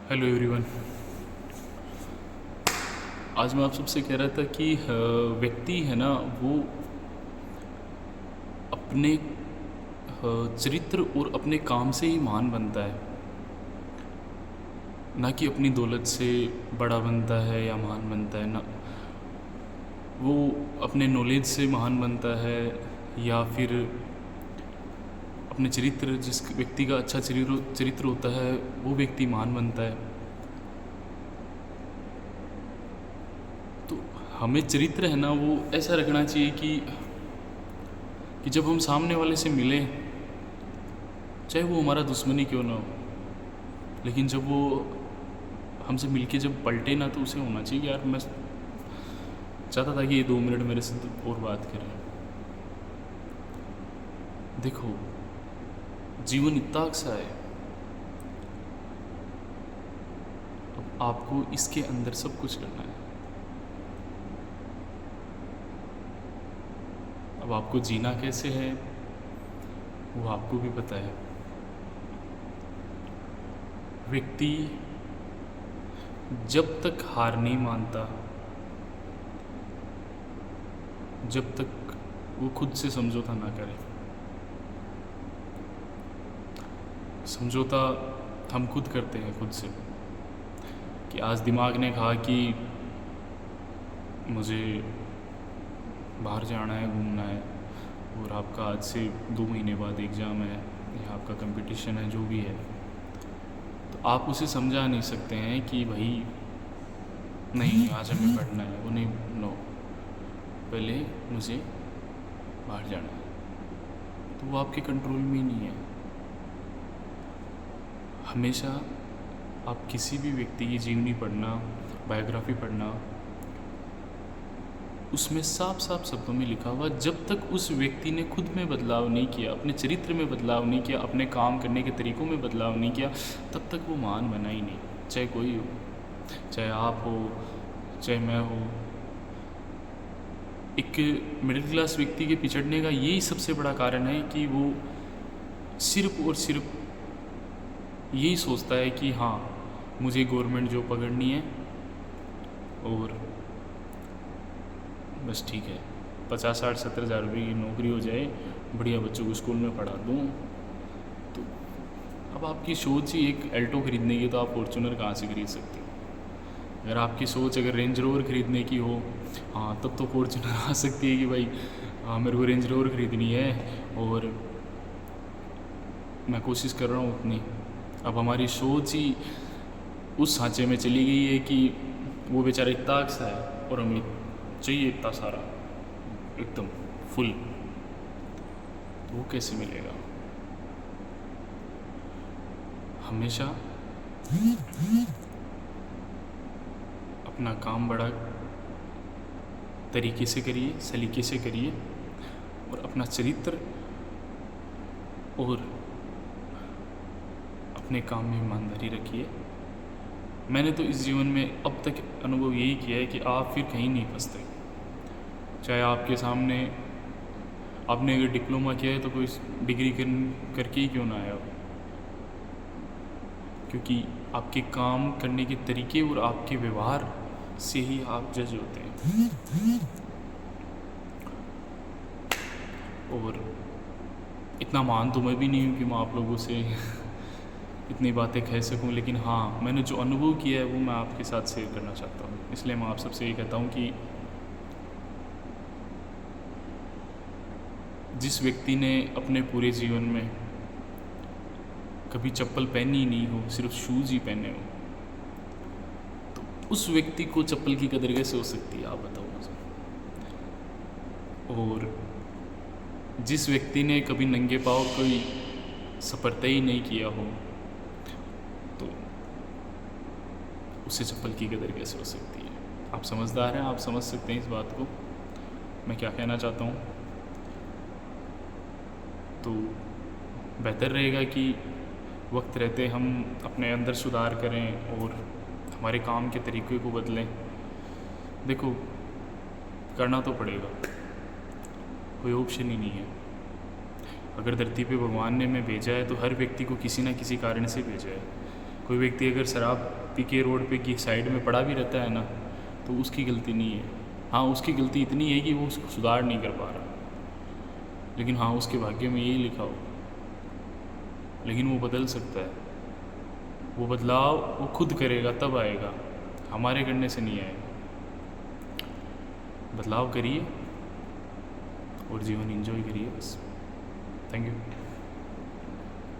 Hello everyone. आज मैं आप सबसे कह रहा था कि व्यक्ति है ना वो अपने चरित्र और अपने काम से ही महान बनता है, ना कि अपनी दौलत से बड़ा बनता है या महान बनता है। ना वो अपने नॉलेज से महान बनता है या फिर अपने चरित्र, जिस व्यक्ति का अच्छा चरित्र होता है वो व्यक्ति महान बनता है। तो हमें चरित्र है ना वो ऐसा रखना चाहिए कि जब हम सामने वाले से मिलें, चाहे वो हमारा दुश्मन ही क्यों ना हो, लेकिन जब वो हमसे मिलके जब पलटे ना, तो उसे होना चाहिए कि यार मैं चाहता था कि ये 2 मिनट मेरे से और बात करें। देखो, जीवन इतना सा है, अब आपको इसके अंदर सब कुछ करना है। अब आपको जीना कैसे है वो आपको भी पता है। व्यक्ति जब तक हार नहीं मानता, जब तक वो खुद से समझौता ना करे। समझौता हम खुद करते हैं खुद से, कि आज दिमाग ने कहा कि मुझे बाहर जाना है, घूमना है, और आपका आज से 2 महीने बाद एग्ज़ाम है या आपका कंपटीशन है, जो भी है, तो आप उसे समझा नहीं सकते हैं कि भाई नहीं आज हमें पढ़ना है। वो नहीं, नो, पहले मुझे बाहर जाना है, तो वो आपके कंट्रोल में ही नहीं है। हमेशा आप किसी भी व्यक्ति की जीवनी पढ़ना, बायोग्राफी पढ़ना, उसमें साफ साफ शब्दों में लिखा हुआ, जब तक उस व्यक्ति ने खुद में बदलाव नहीं किया, अपने चरित्र में बदलाव नहीं किया, अपने काम करने के तरीक़ों में बदलाव नहीं किया, तब तक वो महान बना ही नहीं। चाहे कोई हो, चाहे आप हो, चाहे मैं हो। एक मिडिल क्लास व्यक्ति के पिछड़ने का यही सबसे बड़ा कारण है कि वो सिर्फ और सिर्फ यही सोचता है कि हाँ, मुझे गवर्नमेंट जॉब पकड़नी है और बस ठीक है, 50-60-70 हज़ार रुपये की नौकरी हो जाए, बढ़िया बच्चों को स्कूल में पढ़ा दूँ। तो अब आपकी सोच ही एक एल्टो ख़रीदने की, तो आप फॉर्च्यूनर कहाँ से खरीद सकते हो? अगर आपकी सोच अगर रेंज रोवर ख़रीदने की हो, हाँ, तब तो फॉर्च्यूनर आ सकती है कि भाई हाँ, मेरे को रेंज रोवर ख़रीदनी है और मैं कोशिश कर रहा हूँ उतनी। अब हमारी सोच ही उस सांचे में चली गई है कि वो बेचारा इतना सा है और हमें चाहिए इतना सारा, एकदम फुल, तो वो कैसे मिलेगा? हमेशा अपना काम बड़ा तरीके से करिए, सलीके से करिए, और अपना चरित्र और अपने काम में ईमानदारी रखिए। मैंने तो इस जीवन में अब तक अनुभव यही किया है कि आप फिर कहीं नहीं फंसते। चाहे आपके सामने आपने अगर डिप्लोमा किया है तो कोई डिग्री करके ही क्यों ना आया हो, क्योंकि आपके काम करने के तरीके और आपके व्यवहार से ही आप जज होते हैं। और इतना महान तो मैं भी नहीं हूँ कि मैं आप लोगों से इतनी बातें कह सकूं, लेकिन हाँ, मैंने जो अनुभव किया है वो मैं आपके साथ शेयर करना चाहता हूँ। इसलिए मैं आप सबसे ये कहता हूँ कि जिस व्यक्ति ने अपने पूरे जीवन में कभी चप्पल पहनी ही नहीं हो, सिर्फ शूज़ ही पहने हो, तो उस व्यक्ति को चप्पल की कदर कैसे हो सकती है, आप बताओ मुझे। और जिस व्यक्ति ने कभी नंगे पाँव कोई सफर ही नहीं किया हो, तो उसे चप्पल की कदर कैसे हो सकती है? आप समझदार हैं, आप समझ सकते हैं इस बात को मैं क्या कहना चाहता हूँ। तो बेहतर रहेगा कि वक्त रहते हम अपने अंदर सुधार करें और हमारे काम के तरीक़े को बदलें। देखो, करना तो पड़ेगा, कोई ऑप्शन ही नहीं है। अगर धरती पे भगवान ने हमें भेजा है तो हर व्यक्ति को किसी न किसी कारण से भेजा है। कोई व्यक्ति अगर शराब पी के रोड पे की साइड में पड़ा भी रहता है ना, तो उसकी गलती नहीं है। हाँ, उसकी गलती इतनी है कि वो उसको सुधार नहीं कर पा रहा, लेकिन हाँ उसके भाग्य में यही लिखा हो। लेकिन वो बदल सकता है, वो बदलाव वो खुद करेगा तब आएगा, हमारे करने से नहीं आएगा। बदलाव करिए और जीवन एंजॉय करिए बस। Thank you.